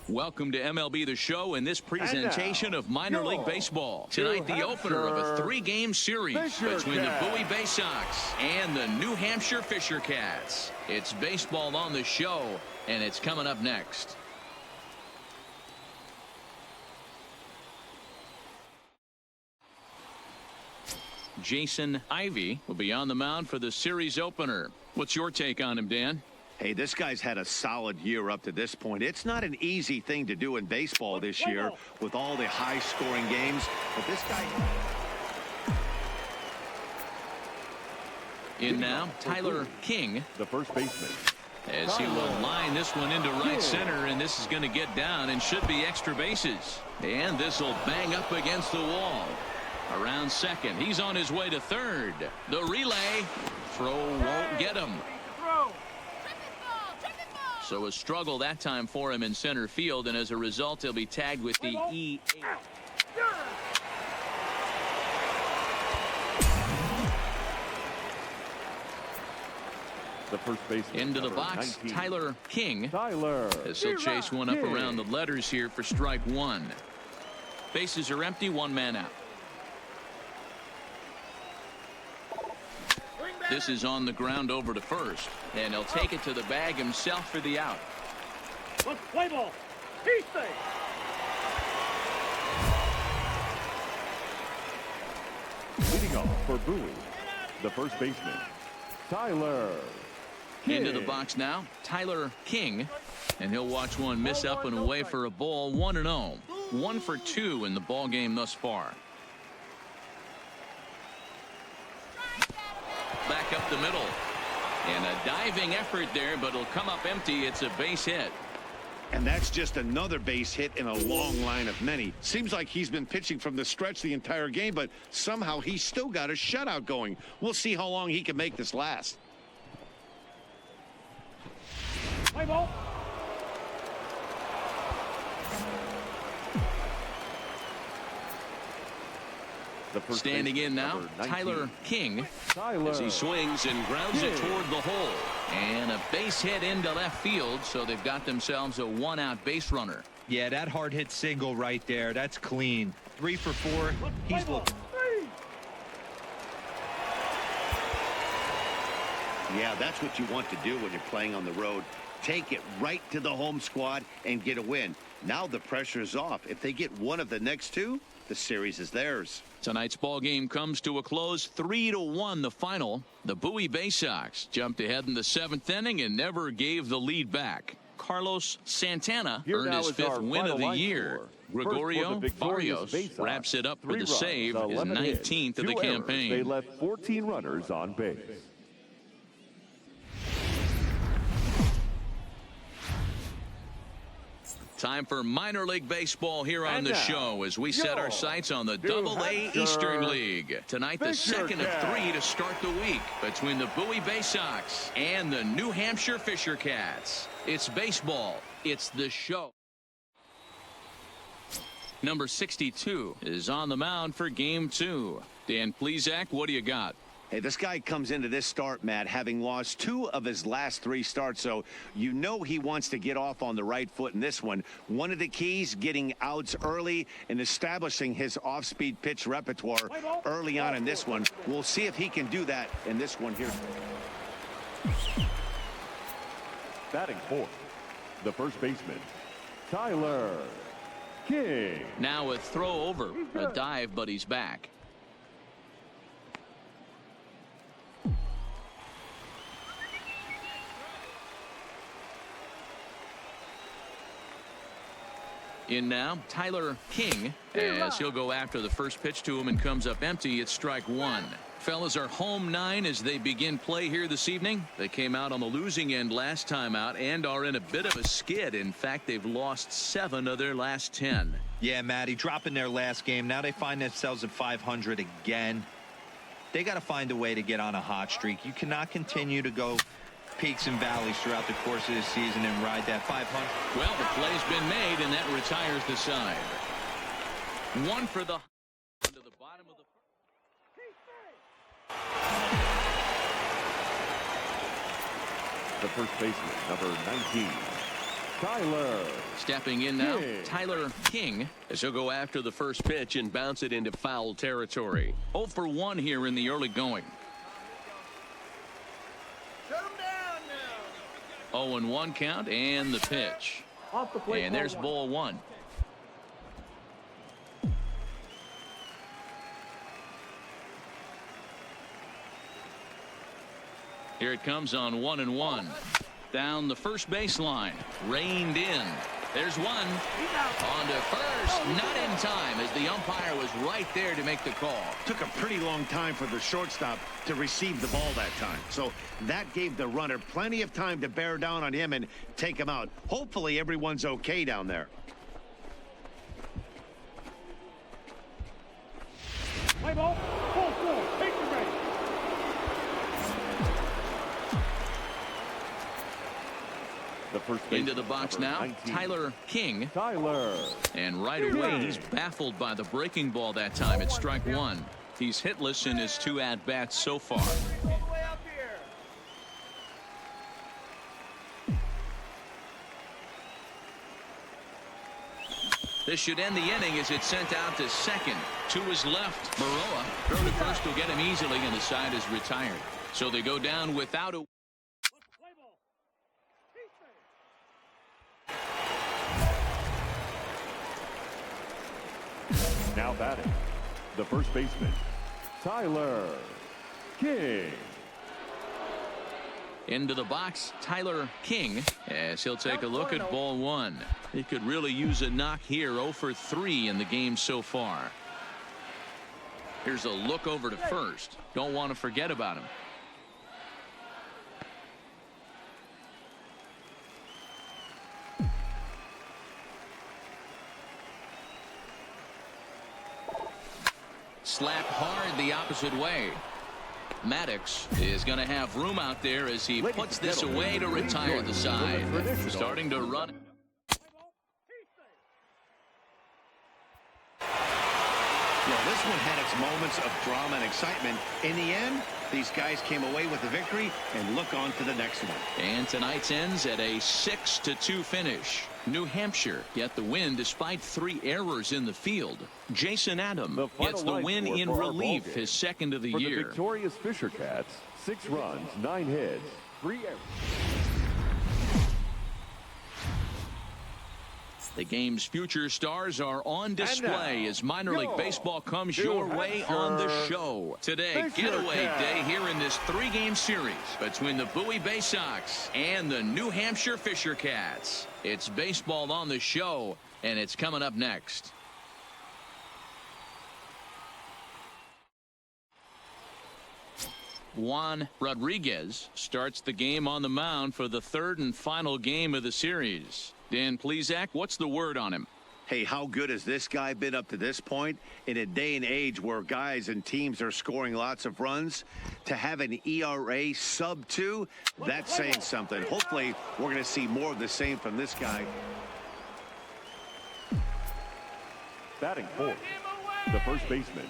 Welcome to MLB The Show in this presentation of minor league baseball. Tonight, the opener of a three-game series between the Bowie Bay Sox and the New Hampshire Fisher Cats. It's baseball on the show, and it's coming up next. Jason Ivey will be on the mound for the series opener. What's your take on him, Dan? Hey, this guy's had a solid year up to this point. It's not an easy thing to do in baseball this year with all the high-scoring games, but this guy... In now, Tyler King, the first baseman, as he will line this one into right center, and this is going to get down and should be extra bases. And this will bang up against the wall. Around second, he's on his way to third. The relay, throw won't get him. So a struggle that time for him in center field, and as a result, he'll be tagged with the E8. The first baseman, into the box, 19. Tyler King. Tyler. As he'll chase one up around the letters here for strike one. Bases are empty, one man out. This is on the ground over to first, and he'll take it to the bag himself for the out. Let's play ball. He's safe. Leading off for Bowie, the first baseman, Tyler King. Into the box now, Tyler King, and he'll watch one miss up and away for a ball. 1-0, 1 for 2 in the ball game thus far. Back up the middle, and a diving effort there, but it'll come up empty. It's a base hit. And that's just another base hit in a long line of many. Seems like he's been pitching from the stretch the entire game, but somehow he's still got a shutout going. We'll see how long he can make this last. Play ball. Standing in now, Tyler King, as he swings and grounds it toward the hole. And a base hit into left field, so they've got themselves a one-out base runner. Yeah, that hard hit single right there, that's clean. 3 for 4. He's looking. Yeah, that's what you want to do when you're playing on the road. Take it right to the home squad and get a win. Now the pressure is off. If they get one of the next two, the series is theirs. Tonight's ball game comes to a close, 3-1 the final. The Bowie Bay Sox jumped ahead in the 7th inning and never gave the lead back. Carlos Santana earned his 5th win of the year. Gregorio Barrios wraps it up with a save, his 19th of the campaign. They left 14 runners on base. Time for minor league baseball here on the show as we set our sights on the Double-A Eastern League. Tonight, the second of 3 to start the week between the Bowie Bay Sox and the New Hampshire Fisher Cats. It's baseball. It's the show. Number 62 is on the mound for Game 2. Dan Plesac, what do you got? Hey, this guy comes into this start, Matt, having lost 2 of his last 3 starts, so you know he wants to get off on the right foot in this one. One of the keys, getting outs early and establishing his off-speed pitch repertoire early on in this one. We'll see if he can do that in this one here. Batting fourth, the first baseman, Tyler King. Now a throw over, a dive, but he's back. In now, Tyler King, as he'll go after the first pitch to him and comes up empty. It's strike one. Fellas are home 9 as they begin play here this evening. They came out on the losing end last time out and are in a bit of a skid. In fact, they've lost 7 of their last 10. Yeah, Matty, dropping their last game. Now they find themselves at 500 again. They got to find a way to get on a hot streak. You cannot continue to go peaks and valleys throughout the course of this season and ride that 500. Well, the play's been made, and that retires the side. 1 for the to the bottom of the. The first baseman, number 19, Tyler. Stepping in now, King. Tyler King, as he'll go after the first pitch and bounce it into foul territory. 0 for 1 here in the early going. 0-1 count and the pitch. Off the plate. And there's ball 1. Here it comes on 1-1. Down the first baseline. Reined in. There's one. On to first. Not in time as the umpire was right there to make the call. Took a pretty long time for the shortstop to receive the ball that time. So that gave the runner plenty of time to bear down on him and take him out. Hopefully everyone's okay down there. Play ball. Full forward. Take the base. The first Into the box now, 19. Tyler King. Tyler. And right away, he's baffled by the breaking ball that time at strike 1. He's hitless in his 2 at-bats so far. This should end the inning as it's sent out to second. To his left, Baroa. Throw to first will get him easily, and the side is retired. So they go down without a... Now batting, the first baseman, Tyler King. Into the box, Tyler King, as he'll take a look at ball 1. He could really use a knock here. 0 for 3 in the game so far. Here's a look over to first. Don't want to forget about him. Slap hard the opposite way. Maddox is going to have room out there as he puts this away to retire the side. Starting to run. Well, this one had its moments of drama and excitement. In the end, these guys came away with the victory and look on to the next one. And tonight's ends at a 6-2 finish. New Hampshire get the win despite 3 errors in the field. Jason Adam gets the win in relief, his second of the For year. the victorious Fisher Cats, 6 runs, 9 hits, 3 errors. The game's future stars are on display as minor league baseball comes your way on the show. Today, getaway day here in this 3-game series between the Bowie Bay Sox and the New Hampshire Fisher Cats. It's baseball on the show, and it's coming up next. Juan Rodriguez starts the game on the mound for the 3rd and final game of the series. Dan Plesac, what's the word on him? Hey, how good has this guy been up to this point? In a day and age where guys and teams are scoring lots of runs, to have an ERA sub 2, that's saying something. Hopefully, we're going to see more of the same from this guy. Batting fourth, the first baseman,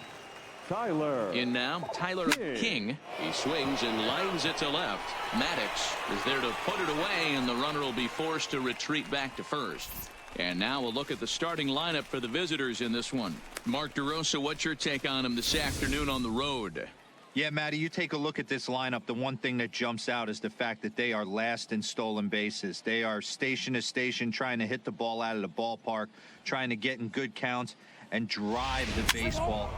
Tyler. In now, Tyler King. He swings and lines it to left. Maddox is there to put it away, and the runner will be forced to retreat back to first. And now we'll look at the starting lineup for the visitors in this one. Mark DeRosa, what's your take on him this afternoon on the road? Yeah, Matty, you take a look at this lineup. The one thing that jumps out is the fact that they are last in stolen bases. They are station to station trying to hit the ball out of the ballpark, trying to get in good counts and drive the baseball.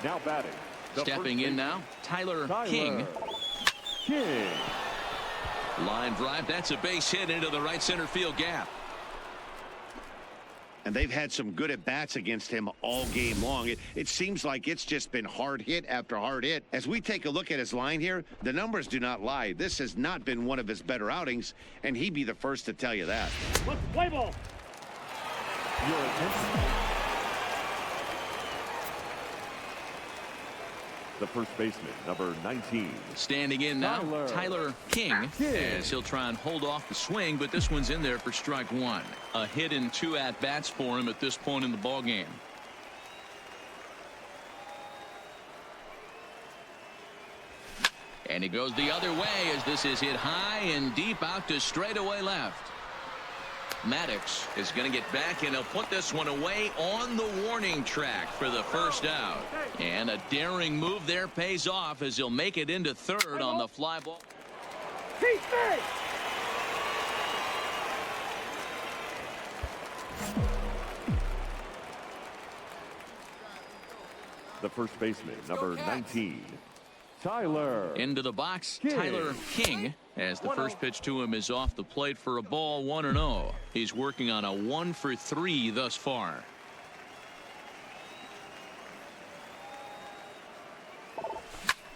Now batting. Stepping in now, Tyler King. Line drive. That's a base hit into the right center field gap. And they've had some good at-bats against him all game long. It seems like it's just been hard hit after hard hit. As we take a look at his line here, the numbers do not lie. This has not been one of his better outings, and he'd be the first to tell you that. Let's play ball. Your attention. The first baseman, number 19. Standing in now, Tyler King, as he'll try and hold off the swing, but this one's in there for strike 1. A hit in 2 at-bats for him at this point in the ballgame. And he goes the other way as this is hit high and deep out to straightaway left. Maddox is going to get back, and he'll put this one away on the warning track for the first out. And a daring move there pays off as he'll make it into third on the fly ball. The first baseman, number 19, Tyler. Into the box, King. Tyler King, as the first pitch to him is off the plate for a ball, 1-0. He's working on a 1-for-3 thus far.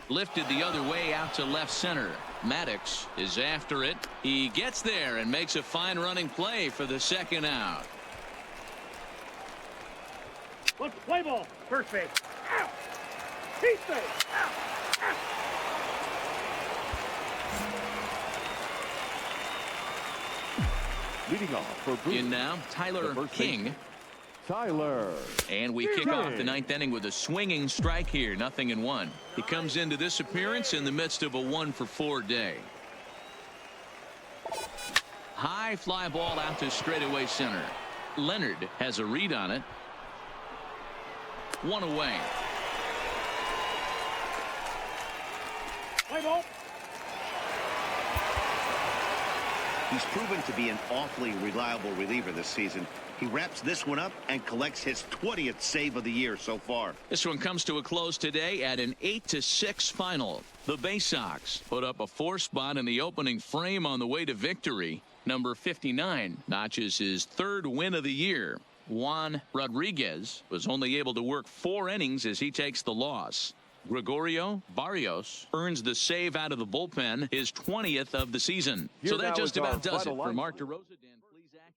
Lifted the other way out to left center. Maddox is after it. He gets there and makes a fine running play for the second out. Let's play ball. First base. Out. Heat base. Out. Out. Leading off for Bruce. In now, Tyler King. Tyler. And we kick off the ninth inning with a swinging strike here, 0-1. He comes into this appearance in the midst of a 1-for-4 day. High fly ball out to straightaway center. Leonard has a read on it. One away. Play ball. He's proven to be an awfully reliable reliever this season. He wraps this one up and collects his 20th save of the year so far. This one comes to a close today at an 8-6 final. The Bay Sox put up a 4 spot in the opening frame on the way to victory. Number 59 notches his 3rd win of the year. Juan Rodriguez was only able to work 4 innings as he takes the loss. Gregorio Barrios earns the save out of the bullpen, his 20th of the season. Here so that just now is about does it final for line. Mark DeRosa. Dan, please act.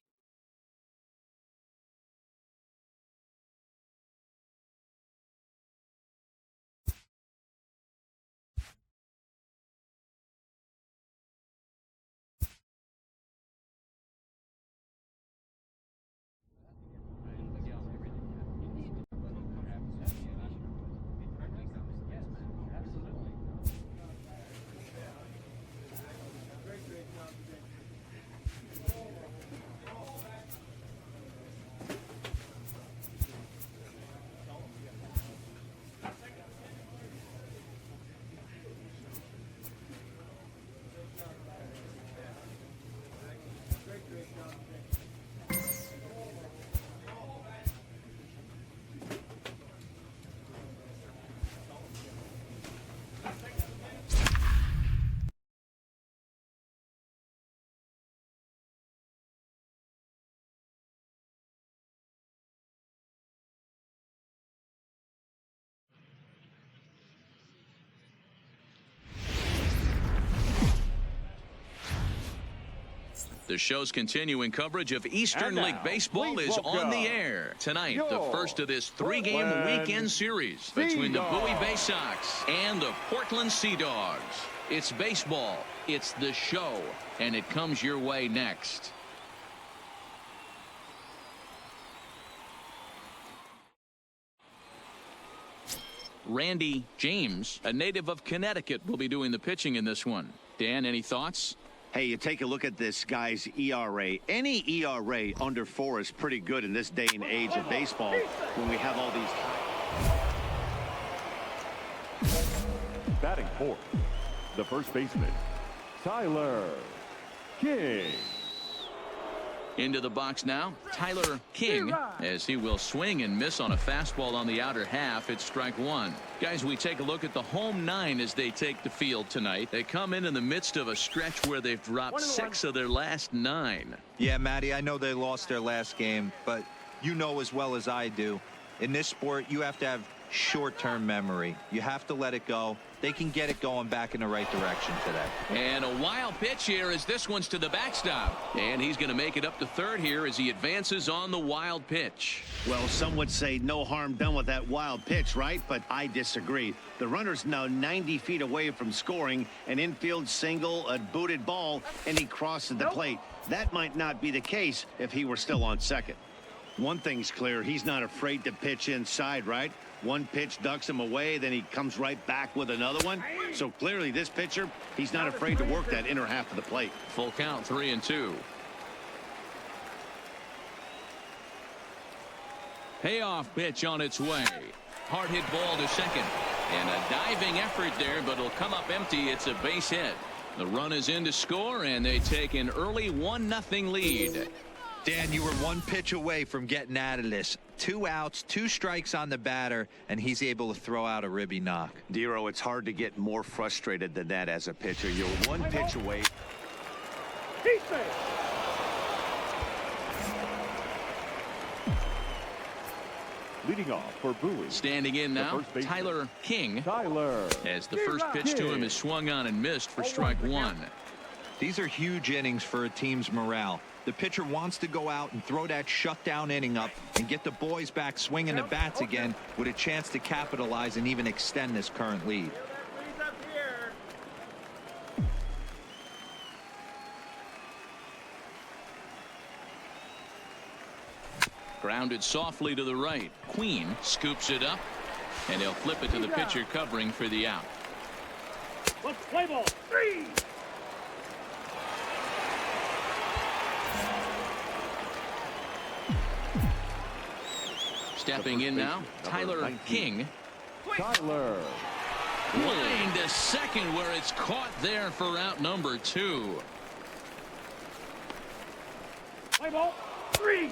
The show's continuing coverage of Eastern And League now, Baseball please is on welcome the air. Tonight, the your first of this 3-game Portland weekend series between the Bowie Bay Sox and the Portland Sea Dogs. It's baseball, it's the show, and it comes your way next. Randy James, a native of Connecticut, will be doing the pitching in this one. Dan, any thoughts? Hey, you take a look at this guy's ERA. Any ERA under 4 is pretty good in this day and age of baseball when we have all these. Batting fourth, the first baseman, Tyler King. Into the box now, Tyler King, as he will swing and miss on a fastball on the outer half. It's strike 1. Guys, we take a look at the home 9 as they take the field tonight. They come in the midst of a stretch where they've dropped 6 of their last 9. Yeah, Matty, I know they lost their last game, but you know as well as I do, in this sport, you have to have short-term memory. You have to let it go. They can get it going back in the right direction today. And a wild pitch here as this one's to the backstop. And he's going to make it up to third here as he advances on the wild pitch. Well, some would say no harm done with that wild pitch, right? But I disagree. The runner's now 90 feet away from scoring an infield single, a booted ball, and he crosses the plate. That might not be the case if he were still on second. One thing's clear, he's not afraid to pitch inside, right? One pitch ducks him away, then he comes right back with another one. So clearly this pitcher, he's not afraid to work that inner half of the plate. Full count, 3-2. Payoff pitch on its way. Hard hit ball to second. And a diving effort there, but it'll come up empty. It's a base hit. The run is in to score, and they take an early 1-0 lead. Dan, you were one pitch away from getting out of this. 2 outs, 2 strikes on the batter, and he's able to throw out a ribby knock. Dero, it's hard to get more frustrated than that as a pitcher. You're one pitch away. Leading off for Bowie. Standing in now, Tyler King. As the first pitch to him is swung on and missed for strike 1. These are huge innings for a team's morale. The pitcher wants to go out and throw that shutdown inning up and get the boys back swinging the bats again with a chance to capitalize and even extend this current lead. Grounded softly to the right. Queen scoops it up, and he'll flip it to the pitcher covering for the out. Let's play ball. 3. Stepping in now, Tyler King. Tyler. Line to second, where it's caught there for out number 2. Play ball. 3.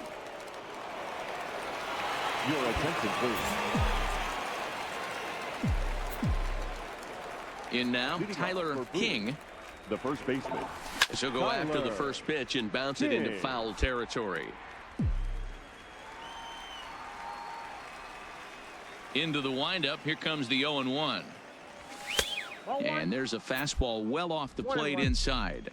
Your attention, please. In now, Tyler King. The first baseman. So go after the first pitch and bounce it into foul territory. Into the windup. Here comes the 0-1. And there's a fastball well off the plate inside.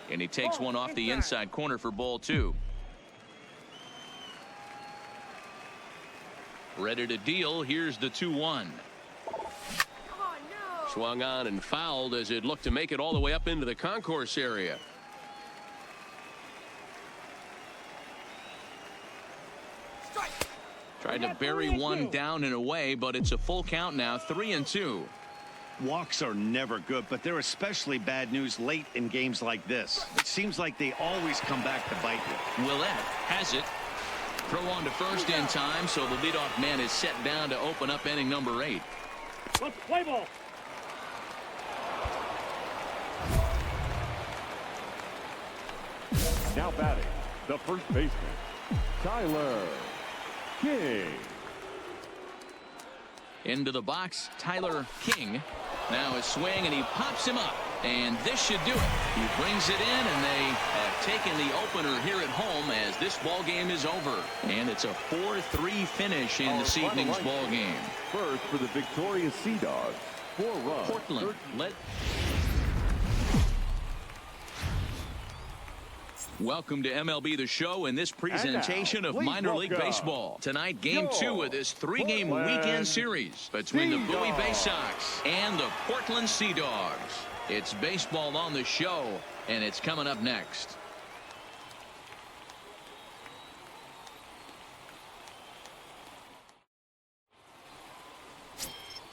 And he takes one off the inside corner for ball 2. Ready to deal. Here's the 2-1. Swung on and fouled as it looked to make it all the way up into the concourse area. Tried to bury one down and away, but it's a full count now, 3-2. Walks are never good, but they're especially bad news late in games like this. It seems like they always come back to bite you. Willett has it. Throw on to first in time, so the leadoff man is set down to open up inning number 8. Let's play ball. Now batting, the first baseman, Tyler King. Into the box, Tyler King. Now a swing, and he pops him up. And this should do it. He brings it in, and they have taken the opener here at home as this ball game is over. And it's a 4-3 finish in this evening's ball game. First for the victorious Sea Dogs, 4 runs. Portland led. Welcome to MLB The Show and this presentation of minor league baseball. Tonight, game 2 of this 3-game weekend series between the Bowie Bay Sox and the Portland Sea Dogs. It's baseball on the show, and it's coming up next.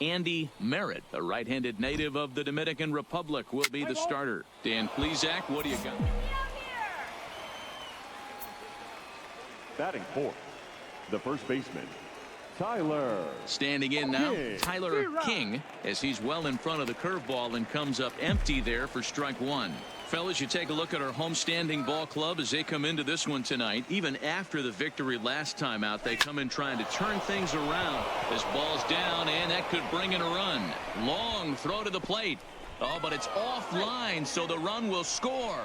Andy Merritt, a right-handed native of the Dominican Republic, will be the starter. Dan Plesac, what do you got? Batting fourth, the first baseman, Tyler. Standing in now, Tyler King, as he's well in front of the curveball and comes up empty there for strike 1. Fellas, you take a look at our homestanding ball club as they come into this one tonight. Even after the victory last time out, they come in trying to turn things around. This ball's down, and that could bring in a run. Long throw to the plate. Oh, but it's offline, so the run will score.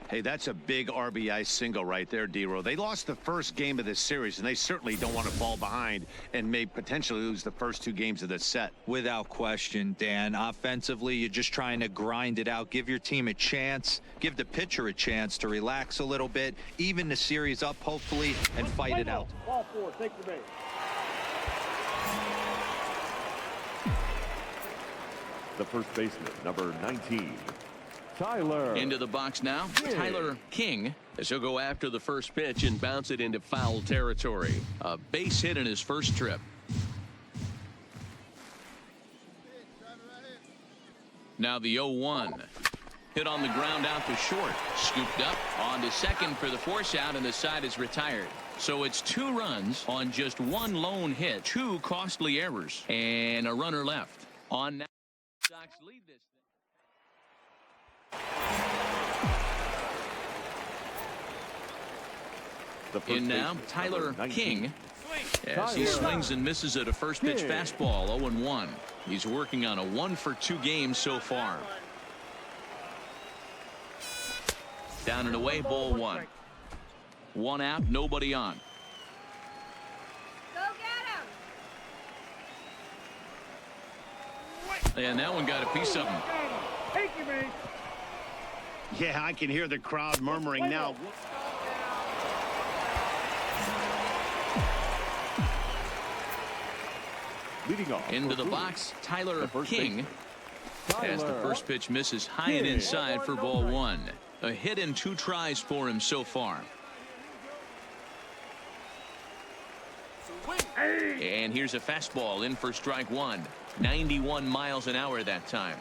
Hey, that's a big RBI single right there, Dero. They lost the first game of this series, and they certainly don't want to fall behind and may potentially lose the first 2 games of this set. Without question, Dan. Offensively, you're just trying to grind it out, give your team a chance, give the pitcher a chance to relax a little bit, even the series up, hopefully, and fight it out. Ball 4, take the base. The first baseman, number 19, Tyler. Into the box now, Tyler King, as he'll go after the first pitch and bounce it into foul territory. A base hit in his first trip. Now the 0-1. Hit on the ground out to short. Scooped up on to second for the force out, and the side is retired. So it's 2 runs on just 1 lone hit. 2 costly errors and a runner left. On now, Sox lead this thing. In now, Tyler King, as he swings and misses at a first pitch fastball. 0-1. He's working on a 1-for-2 game so far. Down and away, ball 1. 1 out, nobody on. Go get him. And that one got a piece of him. Thank you, mate. Yeah, I can hear the crowd murmuring now. Leading off Into the box, Tyler King. As the first pitch misses high and inside for ball 1. A hit and 2 tries for him so far. And here's a fastball in for strike 1. 91 miles an hour that time.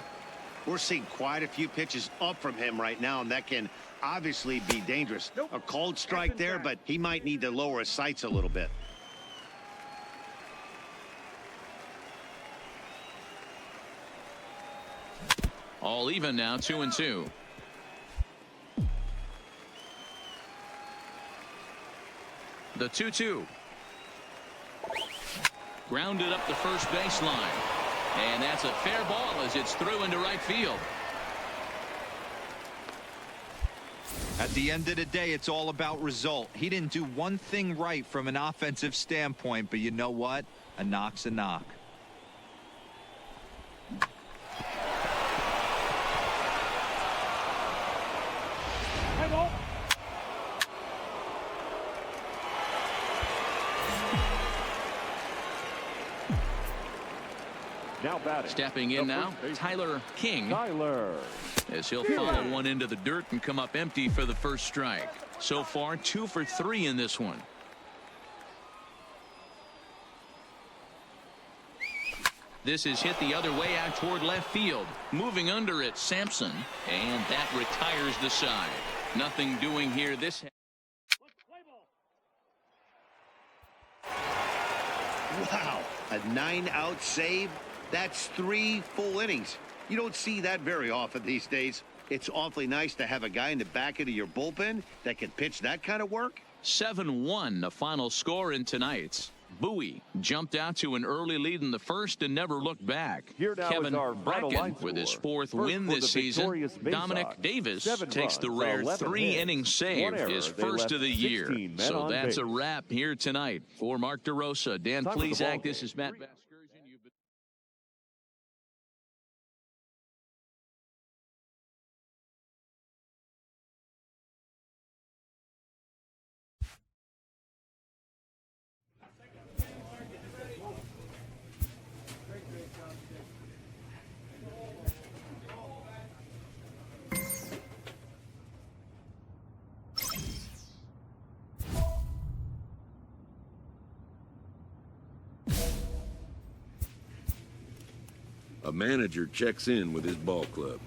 We're seeing quite a few pitches up from him right now, and that can obviously be dangerous. A cold strike there, but he might need to lower his sights a little bit. All even now, 2-2. The 2-2. Grounded up the first baseline. And that's a fair ball as it's through into right field. At the end of the day, it's all about result. He didn't do one thing right from an offensive standpoint, but you know what? A knock's a knock. Now batting. Stepping in now, Tyler King. Tyler. As he'll follow one into the dirt and come up empty for the first strike. So far, 2 for 3 in this one. This is hit the other way out toward left field. Moving under it, Sampson. And that retires the side. Nothing doing here this. Wow, a 9-out save. That's 3 full innings. You don't see that very often these days. It's awfully nice to have a guy in the back end of your bullpen that can pitch that kind of work. 7-1, the final score in tonight's. Bowie jumped out to an early lead in the first and never looked back. Here now Kevin is our final Bracken line with his score. 4th win this season. Dominic Davis takes the rare 3-inning save, his first of the year. So that's a wrap here tonight. For Mark DeRosa, Dan Plesac, this is Matt Vasgersian. A manager checks in with his ball club.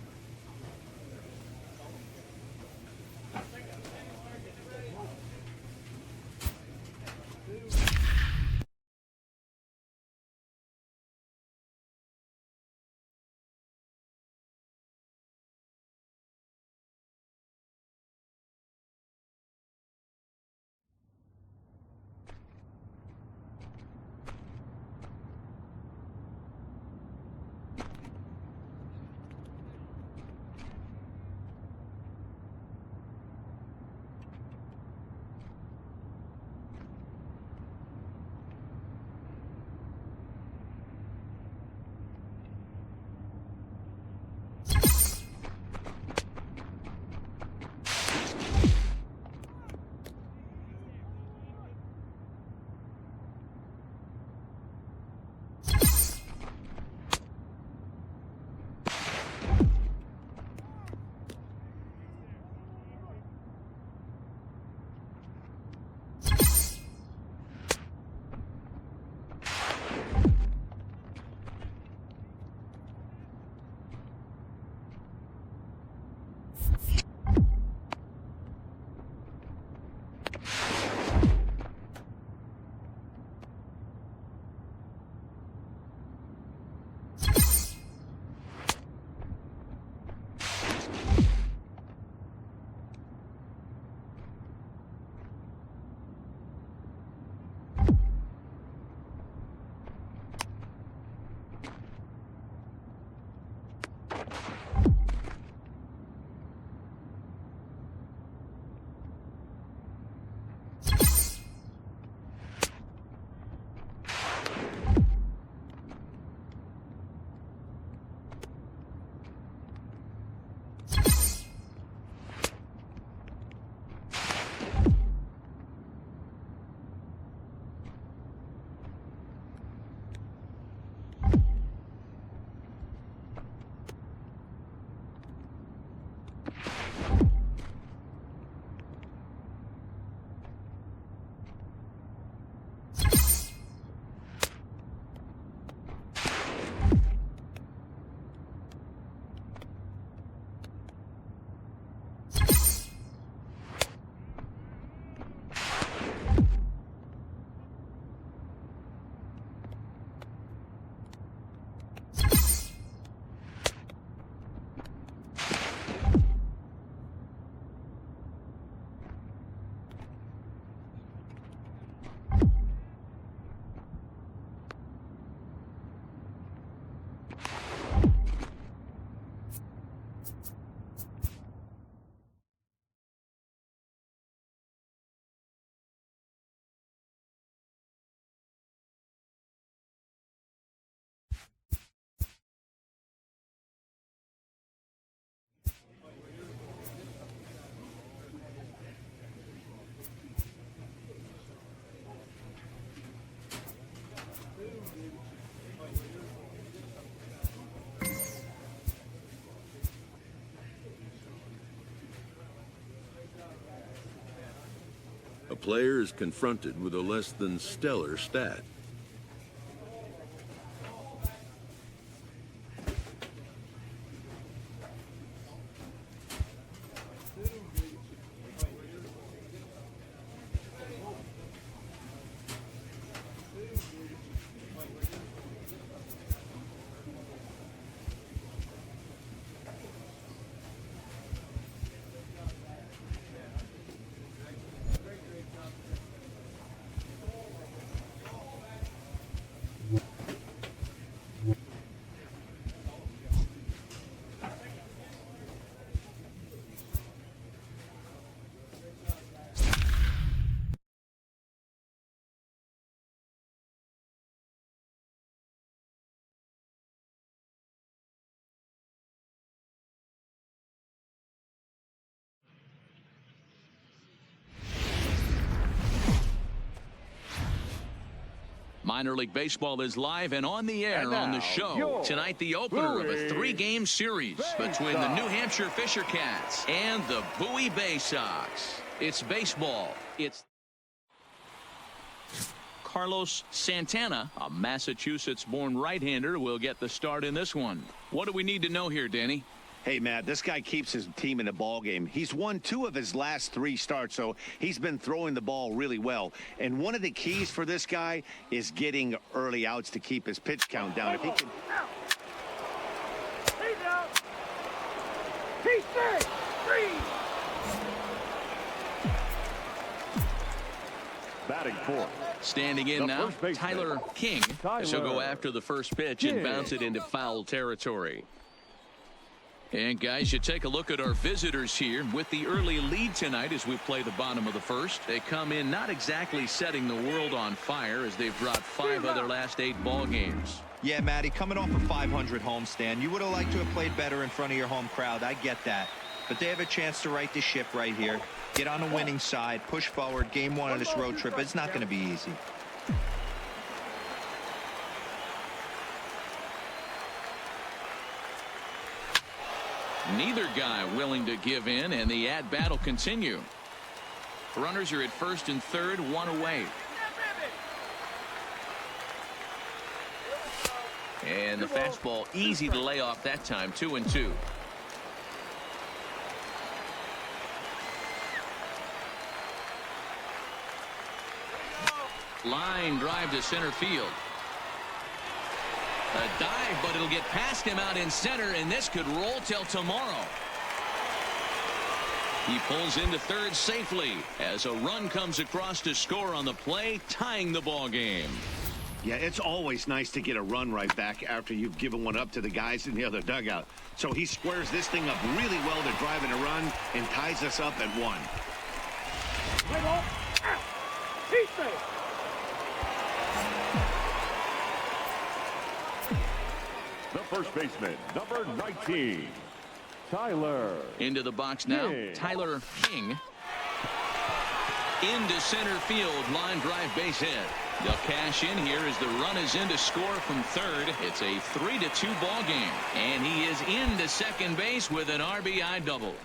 player is confronted with a less than stellar stat. Minor League Baseball is live and on the air on the show. Tonight, the opener of a three-game series between the New Hampshire Fisher Cats and the Bowie Bay Sox. It's baseball. It's Carlos Santana, a Massachusetts-born right-hander, will get the start in this one. What do we need to know here, Danny? Hey, Matt, this guy keeps his team in the ball game. He's won 2 of his last 3 starts, so he's been throwing the ball really well. And one of the keys for this guy is getting early outs to keep his pitch count down. If he can... He's out. He's safe. 3. Batting fourth. Standing in now, Tyler King. She'll go after the first pitch and bounce it into foul territory. And guys, you take a look at our visitors here with the early lead tonight as we play the bottom of the first. They come in not exactly setting the world on fire as they've dropped 5 of their last 8 ball games. Yeah, Matty, coming off a 500 homestand, you would have liked to have played better in front of your home crowd. I get that. But they have a chance to right the ship right here. Get on the winning side, push forward, game 1 of this road trip. It's not going to be easy. Neither guy willing to give in, and the at-bat will continue. Runners are at first and third, 1 away. And the fastball easy to lay off that time, 2-2. Line drive to center field. A dive, but it'll get past him out in center, and this could roll till tomorrow. He pulls into third safely as a run comes across to score on the play, tying the ball game. Yeah, it's always nice to get a run right back after you've given one up to the guys in the other dugout. So he squares this thing up really well to drive in a run and ties us up at 1. He's safe. The first baseman, number 19, Tyler. Into the box now, King. Tyler King. Into center field, line drive base hit. They'll cash in here as the run is in to score from third. It's a 3-2 ball game, and he is into second base with an RBI double.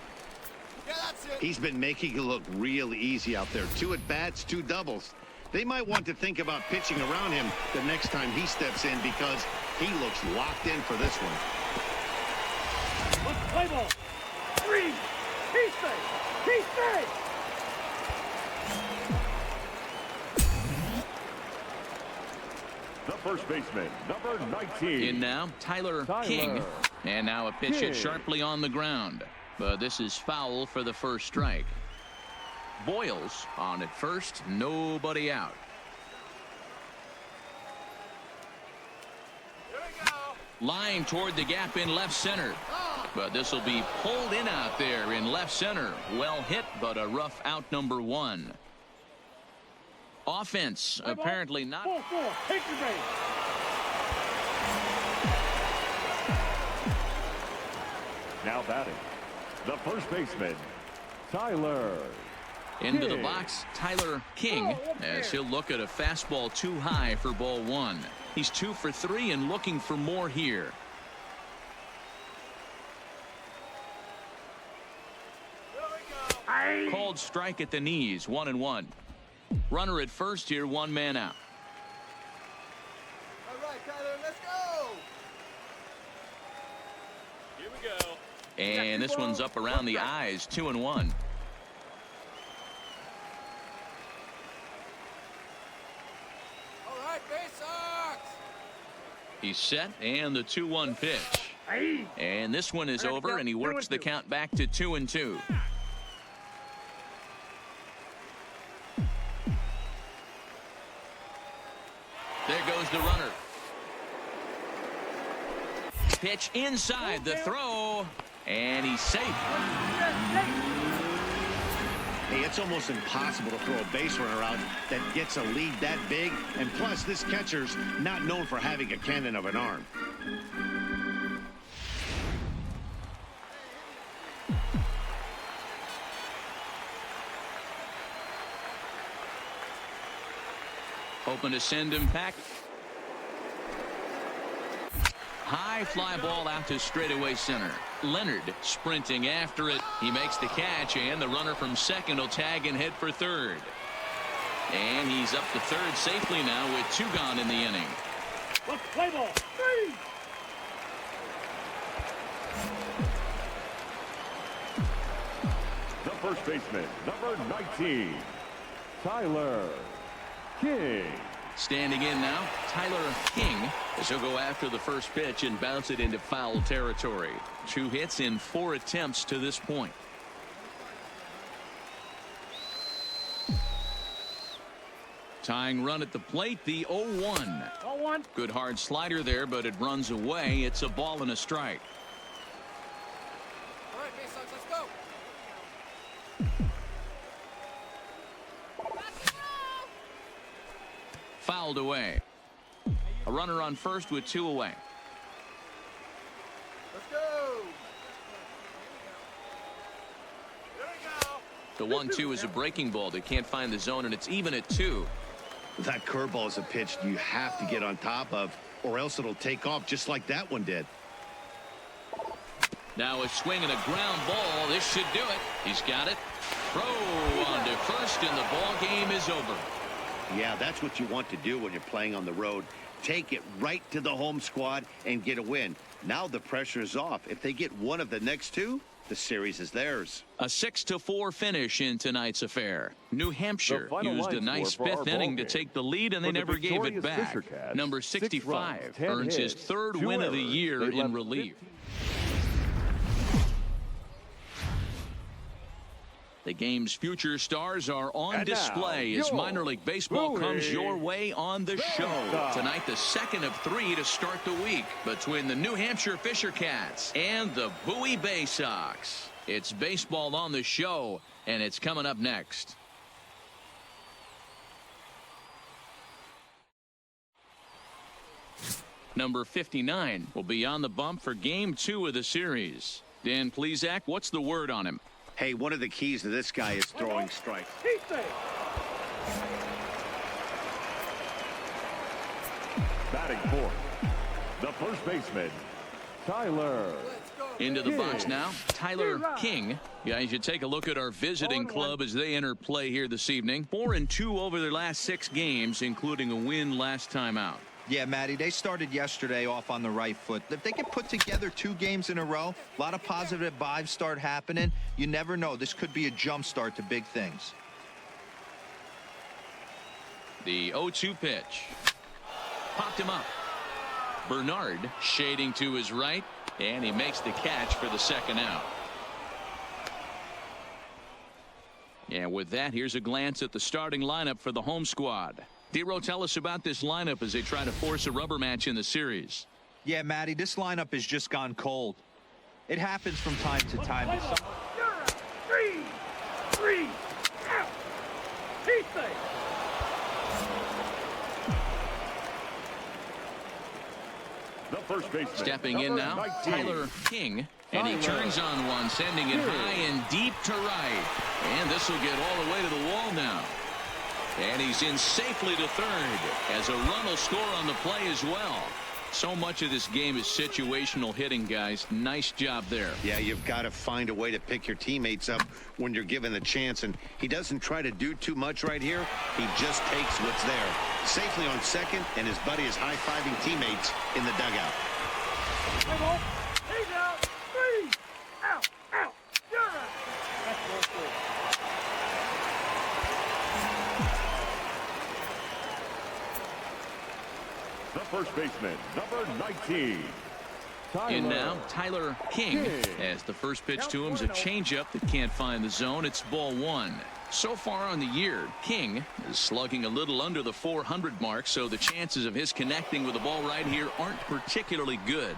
Yeah, that's it. He's been making it look real easy out there. 2 at-bats, 2 doubles. They might want to think about pitching around him the next time he steps in because he looks locked in for this one. Let's play ball. 3. He's safe. He's safe. The first baseman, number 19. In now, Tyler King. And now a pitch hit sharply on the ground. But this is foul for the first strike. Boyles on at first, nobody out. Line toward the gap in left center. But this will be pulled in out there in left center. Well hit, but a rough out number 1. Offense apparently not. 4-4. Take your base. Now batting, the first baseman, Tyler. Into the box, Tyler King, as he'll look at a fastball too high for ball 1. He's 2 for 3 and looking for more here. Called strike at the knees, 1-1. Runner at first here, one man out. All right, Tyler, let's go. Here we go. And this one's up around the eyes, 2-1. All right, Bay Sox. He's set, and the 2-1 pitch. And this one is over, and he works the count back to 2-2. There goes the runner. Pitch inside the throw, and he's safe. Hey, it's almost impossible to throw a base runner out that gets a lead that big. And plus, this catcher's not known for having a cannon of an arm. Hoping to send him back. High fly ball out to straightaway center. Leonard sprinting after it. He makes the catch, and the runner from second will tag and head for third. And he's up to third safely now with 2 gone in the inning. Let's play ball. 3. The first baseman, number 19, Tyler King. Standing in now, Tyler King, as he'll go after the first pitch and bounce it into foul territory. 2 hits in 4 attempts to this point. Tying run at the plate, the 0-1. 0-1. Good hard slider there, but it runs away. It's a ball and a strike. All right, Bay Sox, let's go. Fouled away. A runner on first with 2 away. Let's go. The 1-2 is a breaking ball. They can't find the zone, and it's even at 2. That curveball is a pitch you have to get on top of, or else it'll take off just like that one did. Now a swing and a ground ball. This should do it. He's got it. Throw on to first, and the ball game is over. Yeah, that's what you want to do when you're playing on the road. Take it right to the home squad and get a win. Now the pressure is off. If they get one of the next 2, the series is theirs. A 6-4 finish in tonight's affair. New Hampshire The final used a line nice score for our 5th inning to ballgame. take the lead, and they For the never gave it victorious back. Fisher Cats, Number 6 65 runs, 10 earns his hits, 3rd 2 win of the errors. year They in left relief. 15. The game's future stars are on And display now, as your minor league baseball comes Bowie your way on the show. Baseball. Tonight, the 2nd of 3 to start the week between the New Hampshire Fisher Cats and the Bowie Bay Sox. It's baseball on the show, and it's coming up next. Number 59 will be on the bump for Game 2 of the series. Dan Plesac, what's the word on him? Hey, one of the keys to this guy is throwing strikes. He's safe. Batting fourth, the first baseman, Tyler. Into the box now, Tyler King. Guys, you take a look at our visiting club as they enter play here this evening. 4-2 over their last 6 games, including a win last time out. Yeah, Matty, they started yesterday off on the right foot. If they can put together 2 games in a row, a lot of positive vibes start happening. You never know. This could be a jump start to big things. The 0-2 pitch. Popped him up. Bernard shading to his right, and he makes the catch for the 2nd out. Yeah, with that, here's a glance at the starting lineup for the home squad. Dero, tell us about this lineup as they try to force a rubber match in the series. Yeah, Matty, this lineup has just gone cold. It happens from time to time. You're out. 3. Out. He's safe. The first baseman, Stepping in now, 19, Tyler King. And he turns on one, sending it high and deep to right. And this will get all the way to the wall now. And he's in safely to third, as a run will score on the play as well. So much of this game is situational hitting, guys. Nice job there. Yeah, you've got to find a way to pick your teammates up when you're given the chance, and he doesn't try to do too much right here. He just takes what's there. Safely on second, and his buddy is high-fiving teammates in the dugout. He's out. 3. Out. Out. You're out. That's ball 4. The first baseman, number 19. In now, Tyler King, as the first pitch to him is a changeup that can't find the zone. It's ball 1. So far on the year, King is slugging a little under the 400 mark, so the chances of his connecting with the ball right here aren't particularly good.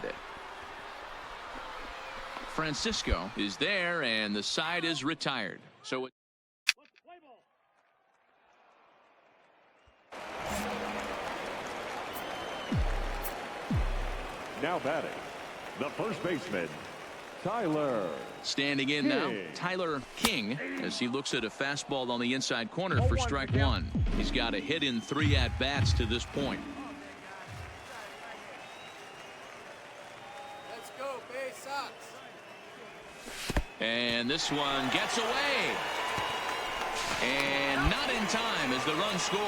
Francisco is there, and the side is retired. So it Let's play ball. Now batting, the first baseman, Tyler. standing in now, Tyler King, as he looks at a fastball on the inside corner for strike 1. He's got a hit in 3 at-bats to this point. Let's go, Bay Sox. And this one gets away. And not in time as the run scores.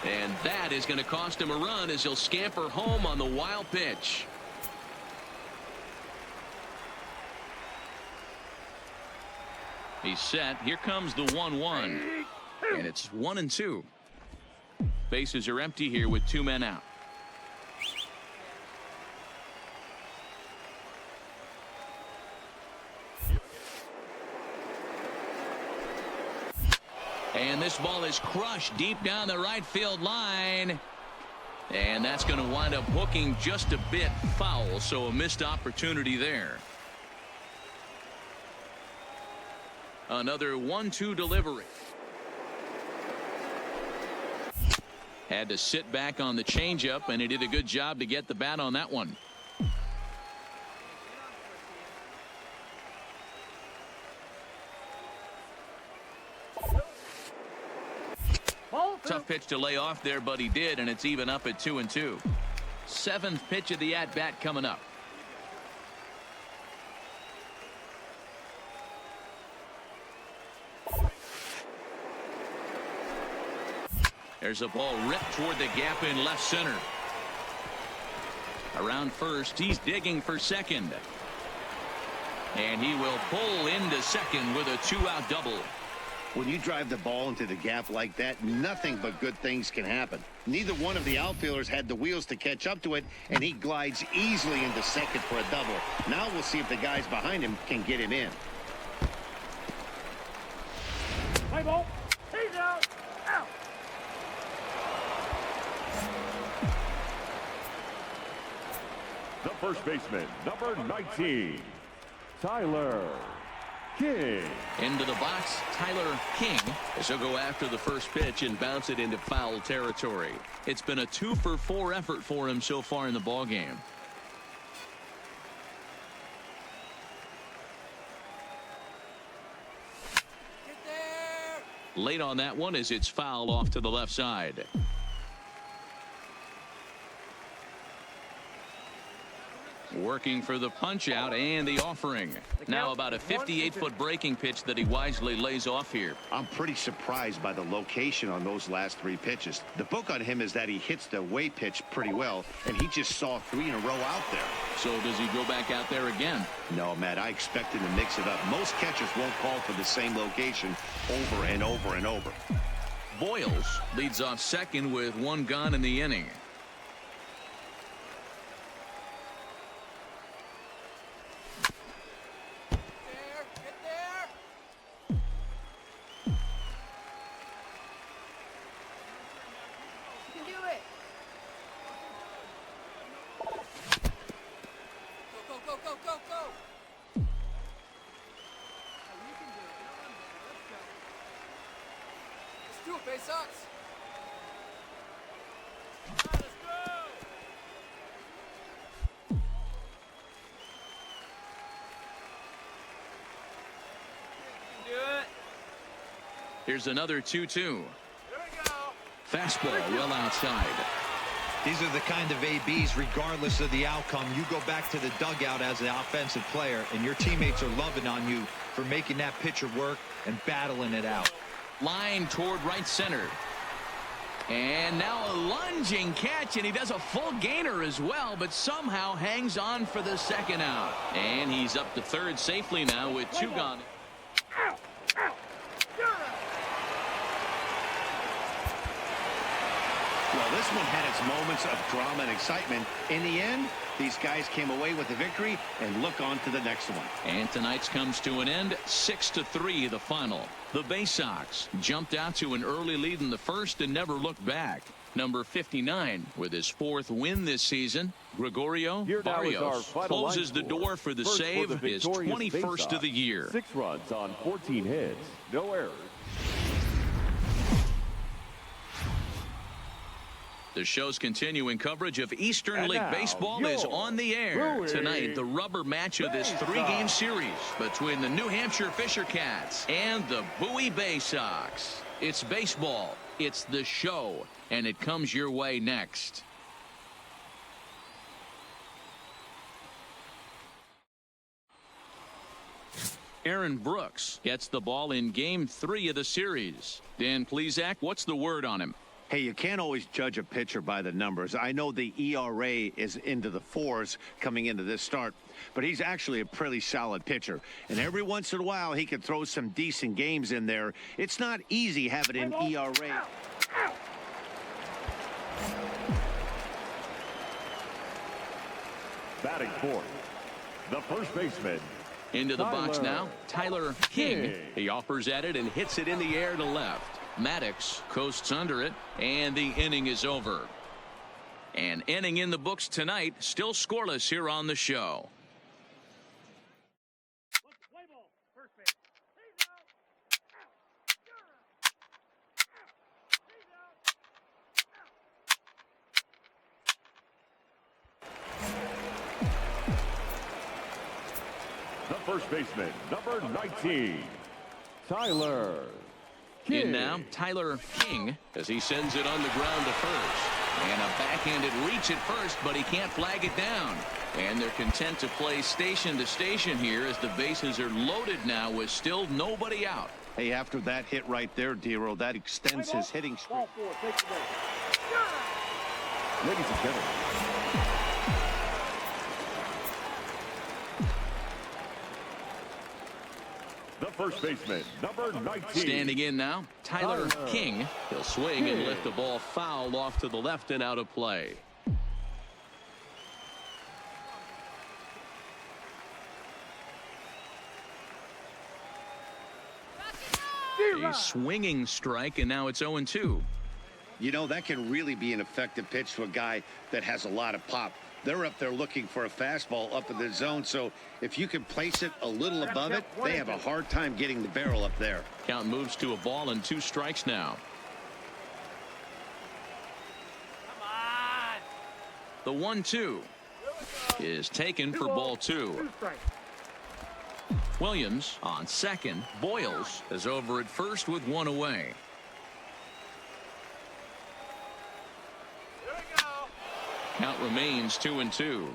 And that is going to cost him a run as he'll scamper home on the wild pitch. He's set. Here comes the 1-1. And it's 1-2. Bases are empty here with 2 men out. And this ball is crushed deep down the right field line. And that's going to wind up hooking just a bit foul, so a missed opportunity there. Another 1-2 delivery. Had to sit back on the changeup, and he did a good job to get the bat on that one. Tough pitch to lay off there, but he did, and it's even up at 2-2. 7th pitch of the at-bat coming up. There's a ball ripped toward the gap in left center. Around first, he's digging for second. And he will pull into second with a 2-out double. When you drive the ball into the gap like that, nothing but good things can happen. Neither one of the outfielders had the wheels to catch up to it, and he glides easily into second for a double. Now we'll see if the guys behind him can get him in. Play ball. He's out. Out. The first baseman, number 19, Tyler King. Into the box, Tyler King, as he'll go after the first pitch and bounce it into foul territory. It's been a 2-for-4 effort for him so far in the ballgame. Get there. Late on that one as it's fouled off to the left side. Working for the punch out and the offering. Now about a 58-foot breaking pitch that he wisely lays off here. I'm pretty surprised by the location on those last 3 pitches. The book on him is that he hits the away pitch pretty well, and he just saw 3 in a row out there. So does he go back out there again? No, Matt, I expect him to mix it up. Most catchers won't call for the same location over and over and over. Boyles leads off second with 1 gone in the inning. Get there. You can do it. Go, go, go, go, go, go. Let's do it, Bay Sox. Let's go. Here's another 2-2. Here we go. Fastball well outside. These are the kind of ABs, regardless of the outcome, you go back to the dugout as an offensive player, and your teammates are loving on you for making that pitcher work and battling it out. Line toward right center. And now a lunging catch, and he does a full gainer as well, but somehow hangs on for the second out. And he's up to third safely now with two gone. Well, this one had its moments of drama and excitement. In the end, these guys came away with the victory and look on to the next one. And tonight's comes to an end, 6-3 the final. The Bay Sox jumped out to an early lead in the first and never looked back. Number 59 with his fourth win this season. Gregorio Barrios closes the door for the save, his 21st of the year. 6 runs on 14 hits, no errors. The show's continuing coverage of Eastern League Baseball is on the air. Tonight, the rubber match of this 3-game series between the New Hampshire Fisher Cats and the Bowie Bay Sox. It's baseball, it's the show, and it comes your way next. Aaron Brooks gets the ball in Game 3 of the series. Dan Plesac, what's the word on him? Hey, you can't always judge a pitcher by the numbers. I know the ERA is into the 4s coming into this start, but he's actually a pretty solid pitcher. And every once in a while, he can throw some decent games in there. It's not easy having an ERA. Batting fourth, the first baseman. Into the box now, Tyler King. He offers at it and hits it in the air to left. Maddox coasts under it, and the inning is over. An inning in the books tonight, still scoreless here on the show. Play ball. First base. He's out. He's out. The first baseman, number 19, Tyler King. In now, Tyler King, as he sends it on the ground to first. And a backhanded reach at first, but he can't flag it down. And they're content to play station to station here as the bases are loaded now with still nobody out. Hey, after that hit right there, Dero, that extends his hitting streak. Ball 4. Take the base. Ladies and gentlemen, the first baseman, number 19. Standing in now, Tyler King. He'll swing and lift the ball foul off to the left and out of play. A swinging strike, and now it's 0-2. You know, that can really be an effective pitch to a guy that has a lot of pop. They're up there looking for a fastball up in the zone, so if you can place it a little above it, they have a hard time getting the barrel up there. Count moves to a ball and 2 strikes now. The 1-2 is taken for ball 2. 2 strikes. Williams on second. Boyles is over at first with 1 away. Count remains 2-2.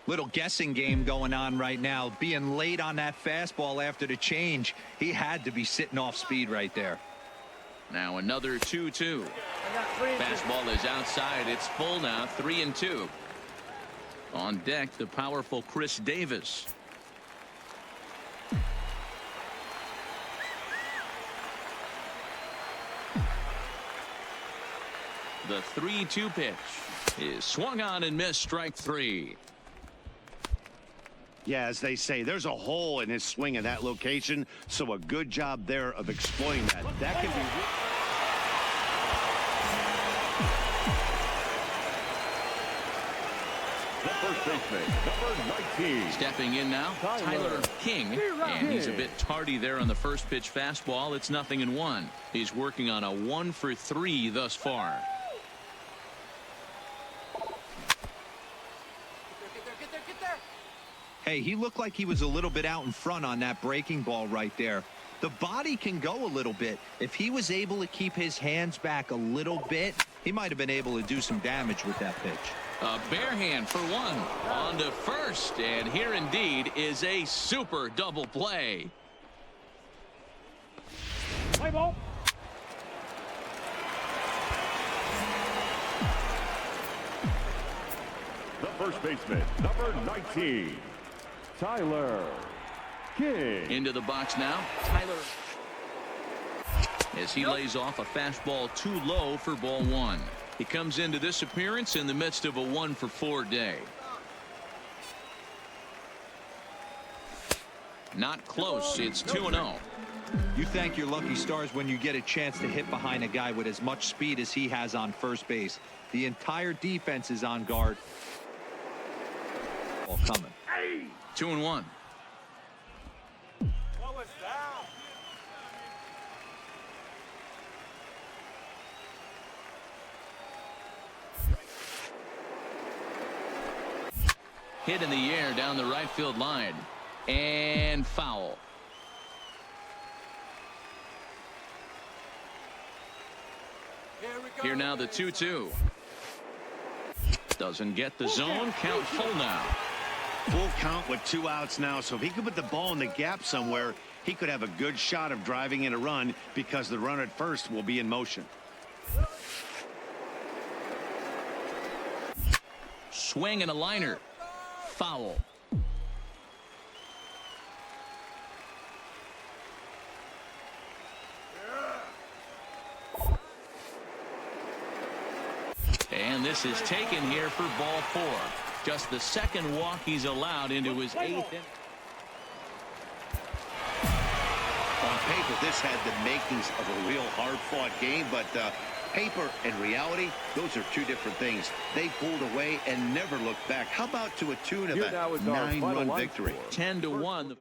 Little guessing game going on right now. Being late on that fastball after the change, he had to be sitting off speed right there. Now another 2-2. Fastball is outside. It's full now, 3-2. On deck, the powerful Chris Davis. The 3-2 pitch is swung on and missed, strike 3. Yeah, as they say, there's a hole in his swing in that location, so a good job there of exploiting that. That can be... The first baseman, number 19. Stepping in now, Tyler King, and he's a bit tardy there on the first pitch fastball. It's 0-1. He's working on a 1-for-3 thus far. Get there. Hey, he looked like he was a little bit out in front on that breaking ball right there. The body can go a little bit. If he was able to keep his hands back a little bit, He might have been able to do some damage with that pitch. A bare hand for one. On to first, and here indeed is a super double play. Play ball. The first baseman, number 19, Tyler King. Into the box now, Tyler. As he lays off a fastball too low for ball one. He comes into this appearance in the midst of a 1-for-4 day. Not close. It's 2-0. You thank your lucky stars when you get a chance to hit behind a guy with as much speed as he has on first base. The entire defense is on guard. Ball coming. 2-1. Hit in the air down the right field line. And foul. Here now the 2-2. Doesn't get the zone. Count full now. Full count with 2 outs now, so if he could put the ball in the gap somewhere, he could have a good shot of driving in a run because the runner at first will be in motion. Swing and a liner. Foul. And this is taken here for ball 4. Just the second walk he's allowed into his 8th inning. On paper, this had the makings of a real hard-fought game, but paper and reality, those are two different things. They pulled away and never looked back. How about to a tune of a 9-run victory? 10-1.